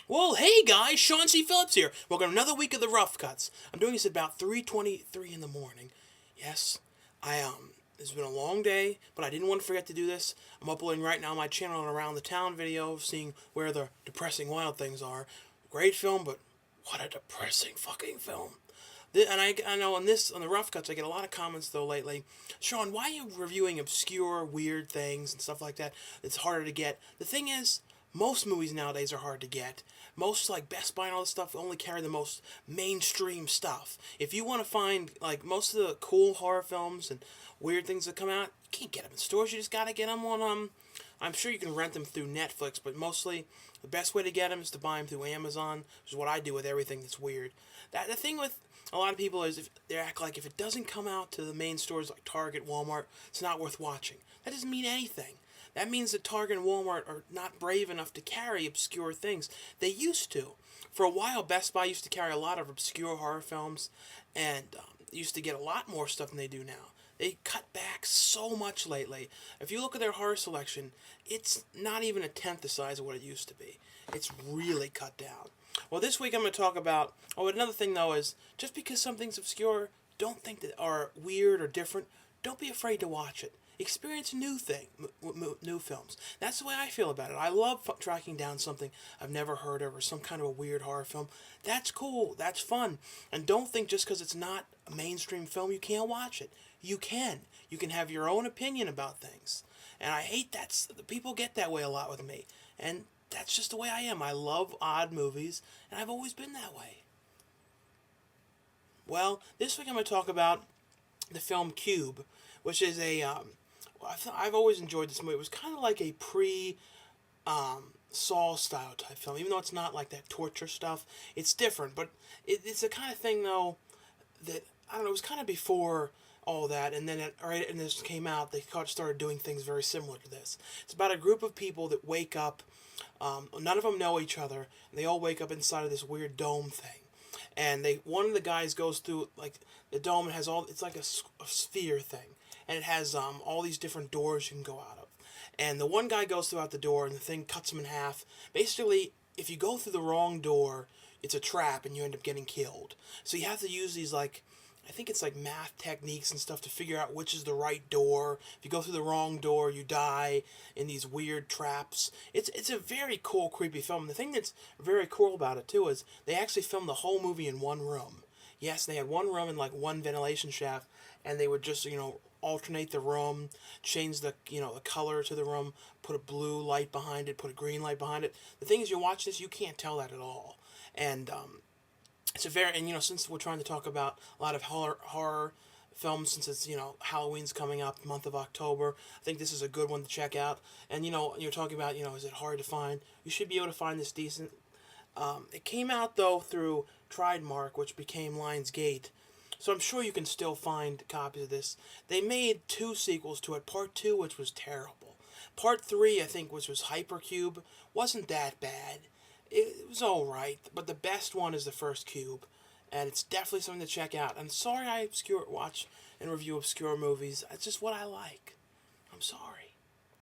Well, hey guys, Sean C. Phillips here. Welcome to another week of the Rough Cuts. I'm doing this at about 3:23 in the morning. Yes, it's been a long day, but I didn't want to forget to do this. I'm uploading right now my channel an around the town video, seeing where the depressing wild things are. Great film, but what a depressing fucking film. And I know on the Rough Cuts I get a lot of comments though lately. Sean, why are you reviewing obscure, weird things and stuff like that? It's harder to get. The thing is, most movies nowadays are hard to get. Most like Best Buy and all this stuff only carry the most mainstream stuff. If you want to find like most of the cool horror films and weird things that come out, you can't get them in stores. You just gotta get them on I'm sure you can rent them through Netflix, but mostly the best way to get them is to buy them through Amazon, which is what I do with everything that's weird. The thing with a lot of people is if they act like if it doesn't come out to the main stores like Target, Walmart, it's not worth watching. That doesn't mean anything. That means that Target and Walmart are not brave enough to carry obscure things. They used to. For a while, Best Buy used to carry a lot of obscure horror films, and used to get a lot more stuff than they do now. They cut back so much lately. If you look at their horror selection, it's not even a tenth the size of what it used to be. It's really cut down. Well, this week I'm going to talk about. Oh, another thing though is just because something's obscure, don't think that are weird or different. Don't be afraid to watch it. Experience new films. That's the way I feel about it. I love tracking down something I've never heard of or some kind of a weird horror film. That's cool. That's fun. And don't think just because it's not a mainstream film you can't watch it. You can. You can have your own opinion about things. And I hate that. People get that way a lot with me. And that's just the way I am. I love odd movies, and I've always been that way. Well, this week I'm going to talk about the film Cube, which is I've always enjoyed this movie. It was kind of like a Saw style type film, even though it's not like that torture stuff. It's different, but it's the kind of thing though that I don't know. It was kind of before all that, and then right and this came out, they started doing things very similar to this. It's about a group of people that wake up. None of them know each other. And they all wake up inside of this weird dome thing, and one of the guys goes through like the dome and has all it's like a sphere thing, and it has all these different doors you can go out of, and the one guy goes throughout the door and the thing cuts him in half. Basically, if you go through the wrong door, it's a trap and you end up getting killed. So you have to use these like I think it's like math techniques and stuff to figure out which is the right door. If you go through the wrong door, you die in these weird traps. It's a very cool, creepy film. The thing that's very cool about it too is they actually filmed the whole movie in one room. Yes, they had one room and like one ventilation shaft, and they would just alternate the room, change the color to the room, put a blue light behind it, put a green light behind it. The thing is, you watch this, you can't tell that at all, and it's a very and since we're trying to talk about a lot of horror films, since it's Halloween's coming up, month of October, I think this is a good one to check out. And you're talking about is it hard to find? You should be able to find this decent. It came out though through Trimark, which became Lionsgate, so I'm sure you can still find copies of this. They made two sequels to it. Part two, which was terrible. Part three, I think, which was Hypercube, wasn't that bad. It was alright, but the best one is the first Cube, and it's definitely something to check out. I'm sorry I watch and review obscure movies. It's just what I like. I'm sorry.